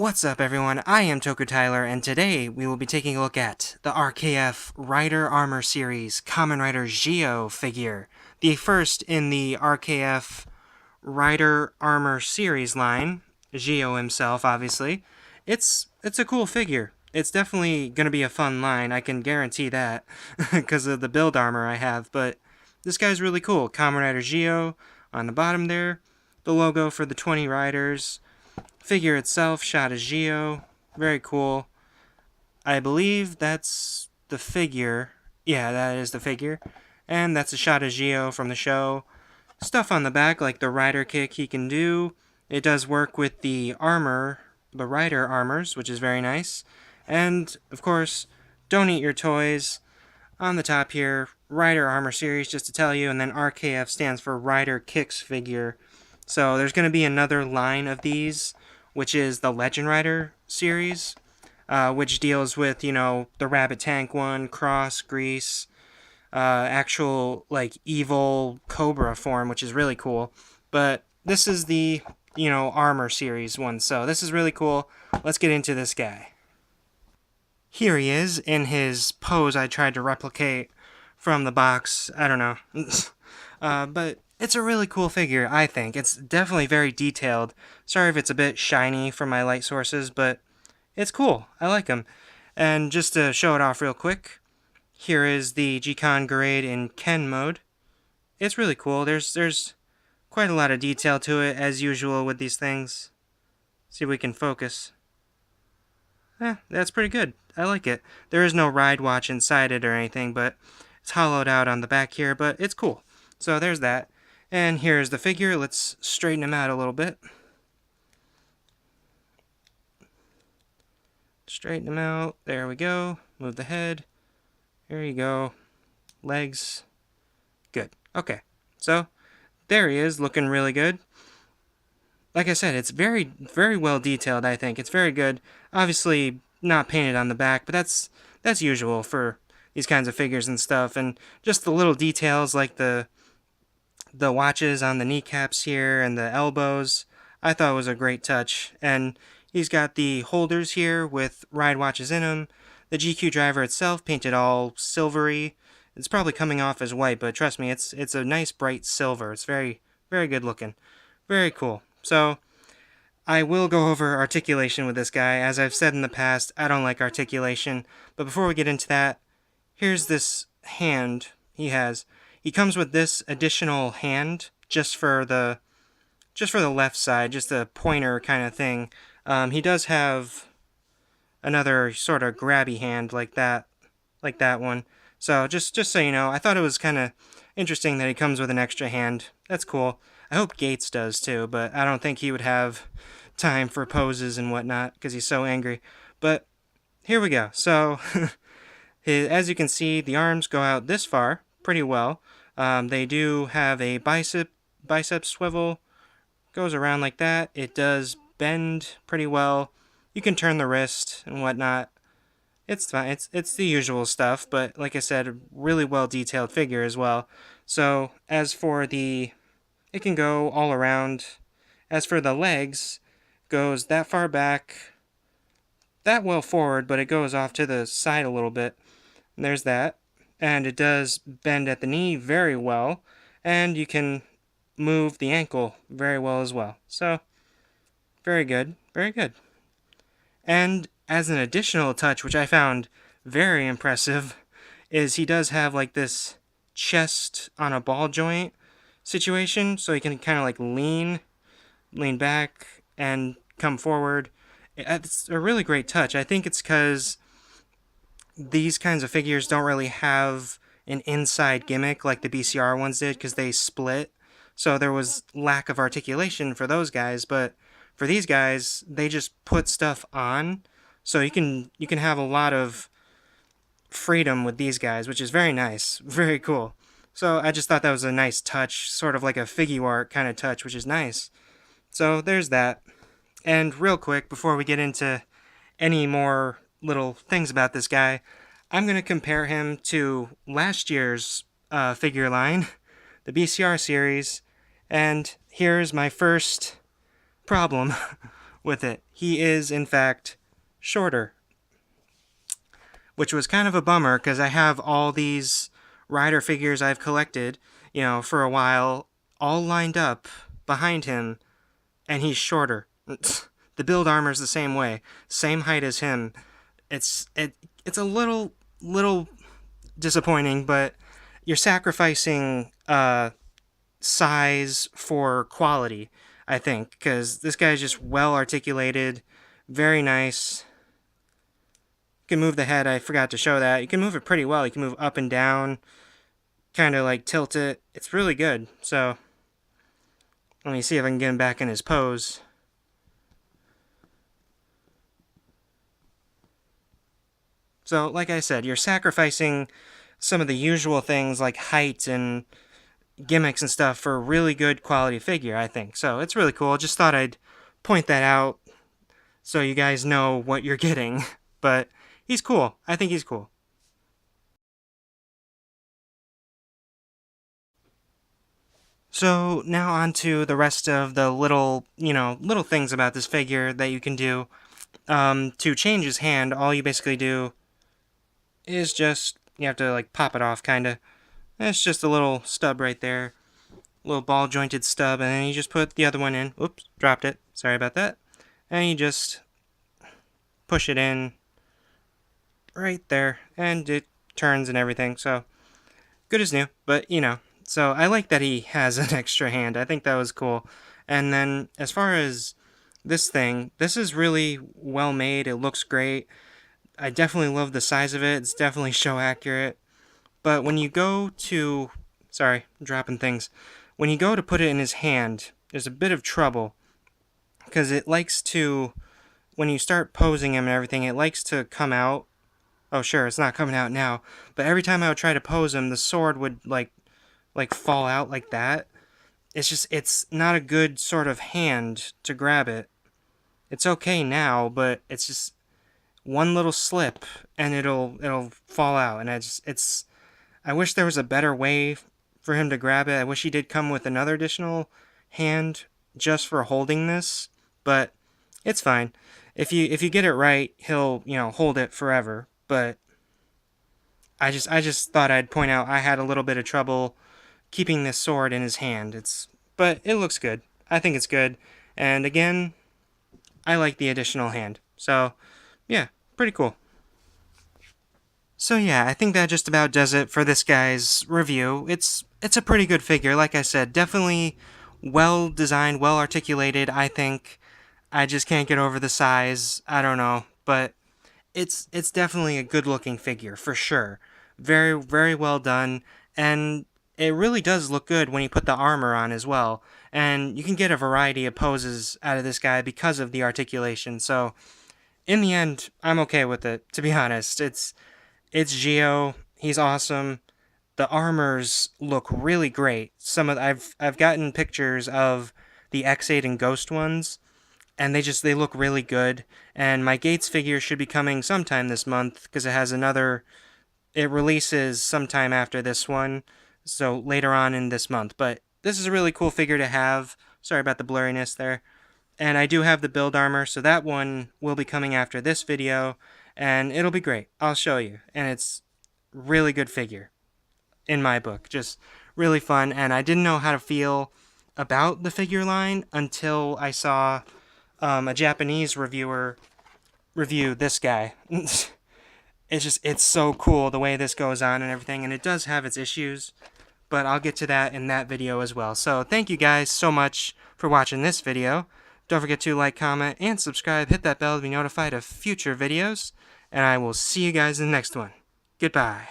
What's up, everyone? I am Toku Tyler, and today we will be taking a look at the RKF Rider Armor Series Kamen Rider Geo figure, the first in the RKF Rider Armor Series line. Geo himself, obviously. It's a cool figure. It's definitely going to be a fun line, I can guarantee that, because of the build armor I have, but this guy's really cool. Kamen Rider Geo on the bottom there, the logo for the 20 riders. Figure itself shot as Geo. Very cool. I believe that's the figure. Yeah, that is the figure. And that's a shot of Geo from the show. Stuff on the back like the rider kick he can do. It does work with the armor, the rider armors, which is very nice. And, of course, don't eat your toys. On the top here, Rider Armor Series, just to tell you, and then RKF stands for Rider Kicks figure. So there's going to be another line of these, which is the Legend Rider series, which deals with, the Rabbit Tank one, Cross, Grease, actual, evil Cobra form, which is really cool. But this is the, Armor series one, so this is really cool. Let's get into this guy. Here he is in his pose I tried to replicate from the box. I don't know. But it's a really cool figure, I think. It's definitely very detailed. Sorry if it's a bit shiny from my light sources, but it's cool. I like him. And just to show it off real quick, here is the G-Con Grade in Ken mode. It's really cool. There's quite a lot of detail to it, as usual with these things. See if we can focus. That's pretty good. I like it. There is no ride watch inside it or anything, but it's hollowed out on the back here, but it's cool. So there's that. And here's the figure. Let's straighten him out a little bit. Straighten him out. There we go. Move the head. There you go. Legs. Good. Okay. So there he is, looking really good. Like I said, it's very, very well detailed, I think. It's very good. Obviously, not painted on the back, but that's usual for these kinds of figures and stuff. And just the little details like the watches on the kneecaps here and the elbows, I thought was a great touch. And he's got the holders here with ride watches in them. The GQ driver itself painted all silvery. It's probably coming off as white, but trust me, it's a nice bright silver. It's very, very good looking. Very cool. So I will go over articulation with this guy. As I've said in the past, I don't like articulation. But before we get into that, here's this hand he has. He comes with this additional hand just for the left side, just a pointer kind of thing. He does have another sort of grabby hand like that one. So just so you know, I thought it was kind of interesting that he comes with an extra hand. That's cool. I hope Gates does too, but I don't think he would have time for poses and whatnot because he's so angry. But here we go. So as you can see, the arms go out this far pretty well. They do have a bicep swivel. Goes around like that. It does bend pretty well. You can turn the wrist and whatnot. It's fine. It's the usual stuff, but like I said, a really well detailed figure as well. So as for it can go all around. As for the legs, goes that far back, that well forward, but it goes off to the side a little bit. And there's that. And it does bend at the knee very well, and you can move the ankle very well as well. So, very good, very good. And as an additional touch, which I found very impressive, is he does have like this chest on a ball joint situation, so he can kind of like lean back and come forward. It's a really great touch. I think it's because these kinds of figures don't really have an inside gimmick like the BCR ones did because they split, so there was lack of articulation for those guys. But for these guys, they just put stuff on, so you can have a lot of freedom with these guys, which is very nice, very cool. So I just thought that was a nice touch, sort of like a figure art kind of touch, which is nice. So there's that. And real quick, before we get into any more little things about this guy, I'm going to compare him to last year's figure line, the BCR series. And here's my first problem with it. He is, in fact, shorter, which was kind of a bummer because I have all these rider figures I've collected, for a while, all lined up behind him, and he's shorter. The build armor's the same way, same height as him. It's a little disappointing, but you're sacrificing size for quality, I think, because this guy's just well articulated, very nice. You can move the head. I forgot to show that. You can move it pretty well. You can move up and down, kind of like tilt it. It's really good. So let me see if I can get him back in his pose. So like I said, you're sacrificing some of the usual things like height and gimmicks and stuff for a really good quality figure, I think. So it's really cool. Just thought I'd point that out so you guys know what you're getting. But he's cool. I think he's cool. So now on to the rest of the little things about this figure that you can do. To change his hand, all you basically do is just, you have to like pop it off, kinda. It's just a little stub right there. A little ball jointed stub, and then you just put the other one in. Oops, dropped it. Sorry about that. And you just push it in right there, and it turns and everything. So good as new, but so I like that he has an extra hand. I think that was cool. And then as far as this thing, this is really well made. It looks great. I definitely love the size of it. It's definitely show accurate. But when you go to, sorry, I'm dropping things. When you go to put it in his hand, there's a bit of trouble because it likes to, when you start posing him and everything, it likes to come out. Oh, sure, it's not coming out now. But every time I would try to pose him, the sword would like fall out like that. It's not a good sort of hand to grab it. It's okay now, but it's just one little slip and it'll fall out, and I wish there was a better way for him to grab it. I wish he did come with another additional hand just for holding this, but it's fine. If you get it right, he'll hold it forever. But I just thought I'd point out I had a little bit of trouble keeping this sword in his hand. But it looks good. I think it's good. And again, I like the additional hand. So yeah, pretty cool. So yeah, I think that just about does it for this guy's review. It's a pretty good figure, like I said. Definitely well designed, well articulated, I think. I just can't get over the size. I don't know, but it's definitely a good looking figure for sure. Very, very well done, and it really does look good when you put the armor on as well. And you can get a variety of poses out of this guy because of the articulation. So in the end, I'm okay with it, to be honest. It's Geo. He's awesome. The armors look really great. I've gotten pictures of the X8 and Ghost ones, and they look really good. And my Gates figure should be coming sometime this month because it releases sometime after this one, so later on in this month. But this is a really cool figure to have. Sorry about the blurriness there. And I do have the build armor, so that one will be coming after this video, and it'll be great. I'll show you. And it's really good figure in my book. Just really fun, and I didn't know how to feel about the figure line until I saw a Japanese reviewer review this guy. It's so cool the way this goes on and everything, and it does have its issues, but I'll get to that in that video as well. So thank you guys so much for watching this video. Don't forget to like, comment, and subscribe. Hit that bell to be notified of future videos, and I will see you guys in the next one. Goodbye.